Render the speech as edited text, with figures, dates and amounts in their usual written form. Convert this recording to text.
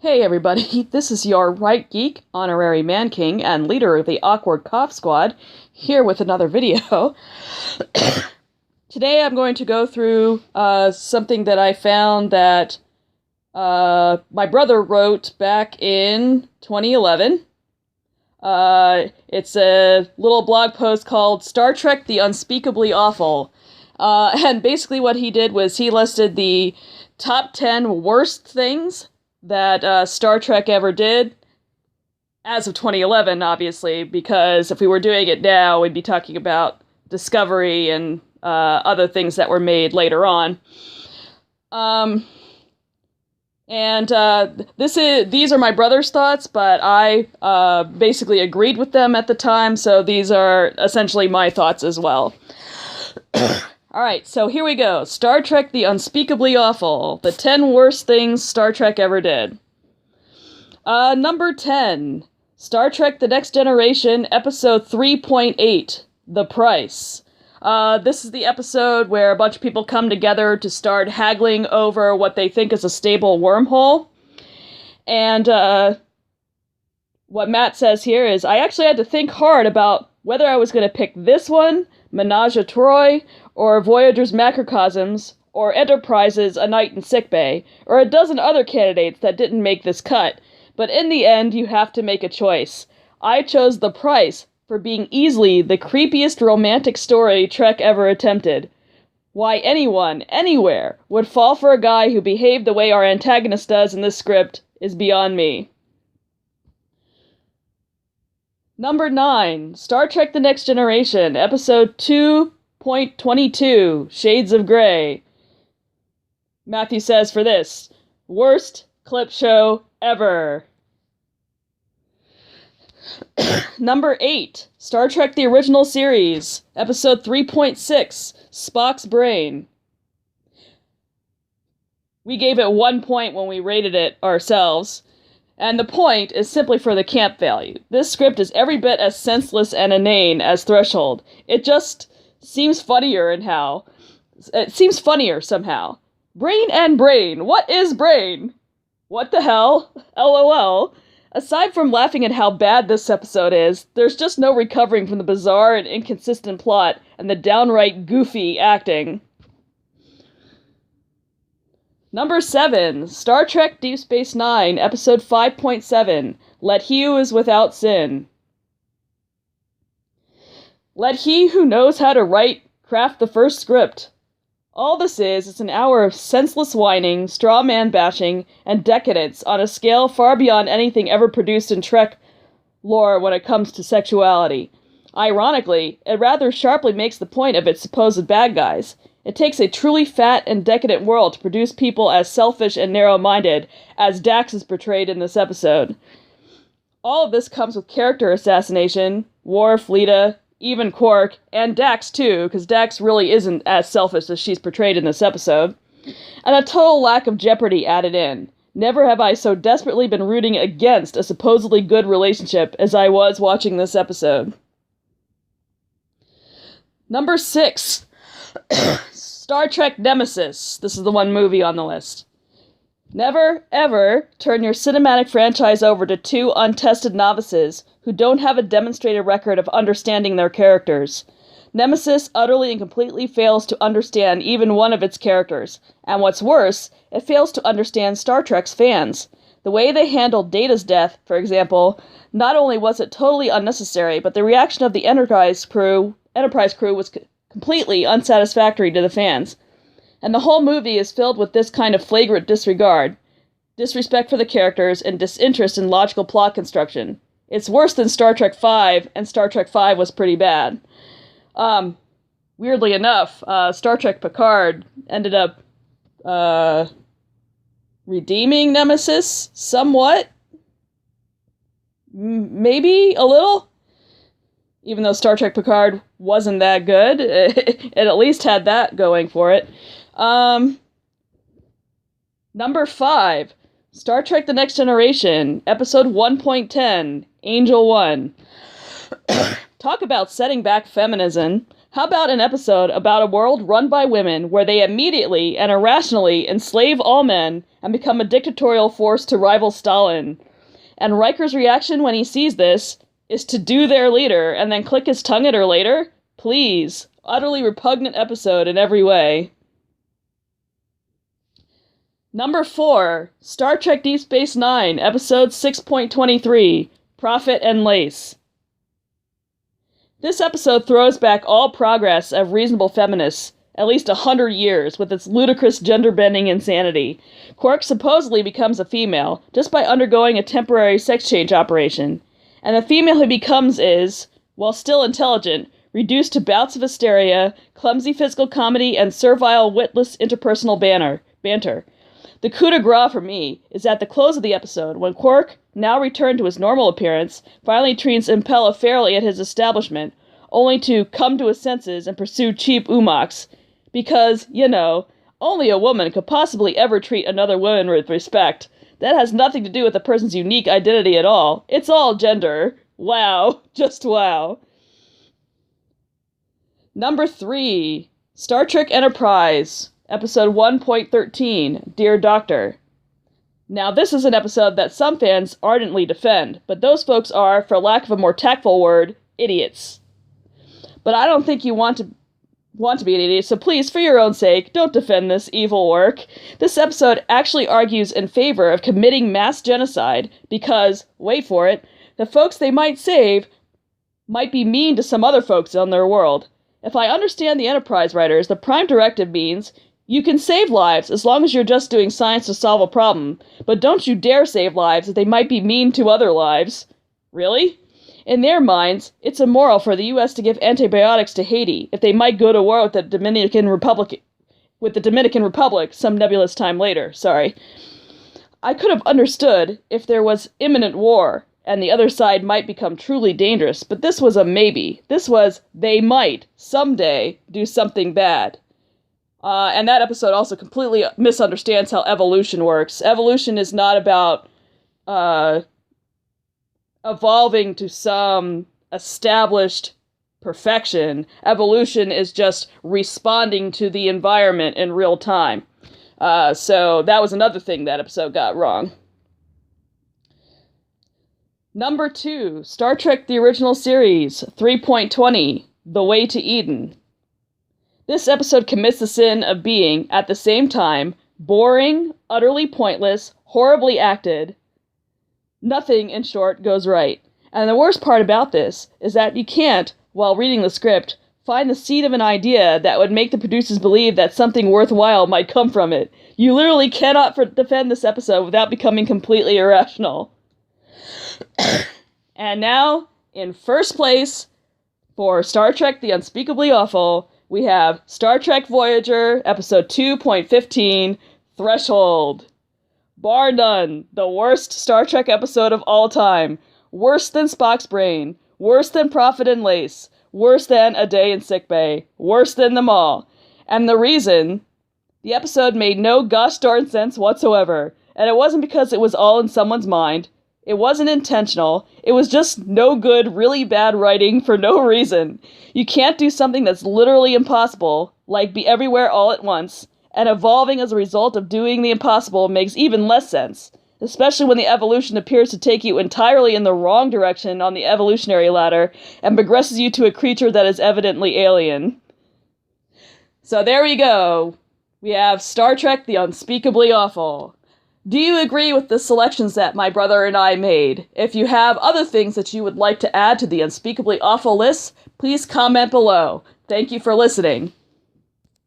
Hey everybody, this is your Right Geek, Honorary Man King, and leader of the Awkward Cough Squad, here with another video. Today I'm going to go through something that I found that my brother wrote back in 2011. It's a little blog post called Star Trek the Unspeakably Awful. And basically what he did was he listed the top 10 worst things that Star Trek ever did, as of 2011, obviously, because if we were doing it now, we'd be talking about Discovery and other things that were made later on. These are my brother's thoughts, but I basically agreed with them at the time, so these are essentially my thoughts as well. Alright, so here we go. Star Trek the Unspeakably Awful. The 10 worst things Star Trek ever did. Number 10. Star Trek The Next Generation, Episode 3.8. The Price. This is the episode where a bunch of people come together to start haggling over what they think is a stable wormhole. And, what Matt says here is, I actually had to think hard about whether I was going to pick this one, Menage a Troi, or Voyager's Macrocosms, or Enterprise's A Night in Sickbay, or a dozen other candidates that didn't make this cut, but in the end you have to make a choice. I chose The Price for being easily the creepiest romantic story Trek ever attempted. Why anyone, anywhere, would fall for a guy who behaved the way our antagonist does in this script is beyond me. Number 9. Star Trek The Next Generation, Episode 2.22, Shades of Grey. Matthew says for this, worst clip show ever. Number 8. Star Trek The Original Series, Episode 3.6, Spock's Brain. We gave it 1 point when we rated it ourselves. And the point is simply for the camp value. This script is every bit as senseless and inane as Threshold. It just seems funnier It seems funnier somehow. Brain and brain. What is brain? What the hell? LOL. Aside from laughing at how bad this episode is, there's just no recovering from the bizarre and inconsistent plot and the downright goofy acting. Number 7. Star Trek Deep Space Nine, Episode 5.7, Let He Who Is Without Sin. Let he who knows how to write craft the first script. All this is an hour of senseless whining, straw man bashing, and decadence on a scale far beyond anything ever produced in Trek lore when it comes to sexuality. Ironically, it rather sharply makes the point of its supposed bad guys. It takes a truly fat and decadent world to produce people as selfish and narrow-minded as Dax is portrayed in this episode. All of this comes with character assassination, Worf, Lita, even Quark, and Dax too, because Dax really isn't as selfish as she's portrayed in this episode, and a total lack of jeopardy added in. Never have I so desperately been rooting against a supposedly good relationship as I was watching this episode. Number 6. Star Trek Nemesis. This is the one movie on the list. Never, ever turn your cinematic franchise over to two untested novices who don't have a demonstrated record of understanding their characters. Nemesis utterly and completely fails to understand even one of its characters, and what's worse, it fails to understand Star Trek's fans. The way they handled Data's death, for example, not only was it totally unnecessary, but the reaction of the Enterprise crew was completely unsatisfactory to the fans. And the whole movie is filled with this kind of flagrant disregard, disrespect for the characters, and disinterest in logical plot construction. It's worse than Star Trek V, and Star Trek V was pretty bad. Weirdly enough, Star Trek Picard ended up, redeeming Nemesis somewhat? Maybe a little? Even though Star Trek Picard wasn't that good, it at least had that going for it. Number 5. Star Trek The Next Generation, Episode 1.10, Angel 1. Talk about setting back feminism. How about an episode about a world run by women where they immediately and irrationally enslave all men and become a dictatorial force to rival Stalin? And Riker's reaction when he sees this is to do their leader and then click his tongue at her later? Please. Utterly repugnant episode in every way. Number 4, Star Trek Deep Space Nine, episode 6.23, Prophet and Lace. This episode throws back all progress of reasonable feminists, at least 100 years, with its ludicrous gender-bending insanity. Quark supposedly becomes a female, just by undergoing a temporary sex change operation. And the female he becomes is, while still intelligent, reduced to bouts of hysteria, clumsy physical comedy, and servile, witless interpersonal banter. The coup de grace for me is at the close of the episode, when Quark, now returned to his normal appearance, finally treats Impella fairly at his establishment, only to come to his senses and pursue cheap umaks. Because, only a woman could possibly ever treat another woman with respect. That has nothing to do with a person's unique identity at all. It's all gender. Wow. Just wow. Number 3, Star Trek Enterprise, episode 1.13, Dear Doctor. Now, this is an episode that some fans ardently defend, but those folks are, for lack of a more tactful word, idiots. But I don't think you want to be an idiot, so please, for your own sake, don't defend this evil work. This episode actually argues in favor of committing mass genocide because, wait for it, the folks they might save might be mean to some other folks on their world. If I understand the Enterprise writers, the Prime Directive means you can save lives as long as you're just doing science to solve a problem, but don't you dare save lives if they might be mean to other lives. Really? In their minds, it's immoral for the U.S. to give antibiotics to Haiti if they might go to war with the Dominican Republic some nebulous time later. I could have understood if there was imminent war and the other side might become truly dangerous, but this was a maybe. This was, they might, someday, do something bad. And that episode also completely misunderstands how evolution works. Evolution is not about evolving to some established perfection. Evolution is just responding to the environment in real time. So that was another thing that episode got wrong. Number 2, Star Trek The Original Series, 3.20, The Way to Eden. This episode commits the sin of being, at the same time, boring, utterly pointless, horribly acted. Nothing, in short, goes right. And the worst part about this is that you can't, while reading the script, find the seed of an idea that would make the producers believe that something worthwhile might come from it. You literally cannot defend this episode without becoming completely irrational. And now, in first place, for Star Trek The Unspeakably Awful, we have Star Trek Voyager, episode 2.15, Threshold. Bar none, the worst Star Trek episode of all time. Worse than Spock's brain. Worse than Prophet and Lace. Worse than A Day in Sickbay. Worse than them all. And the reason, the episode made no gosh darn sense whatsoever. And it wasn't because it was all in someone's mind. It wasn't intentional. It was just no good, really bad writing for no reason. You can't do something that's literally impossible, like be everywhere all at once, and evolving as a result of doing the impossible makes even less sense, especially when the evolution appears to take you entirely in the wrong direction on the evolutionary ladder and progresses you to a creature that is evidently alien. So there we go. We have Star Trek The Unspeakably Awful. Do you agree with the selections that my brother and I made? If you have other things that you would like to add to the Unspeakably Awful list, please comment below. Thank you for listening.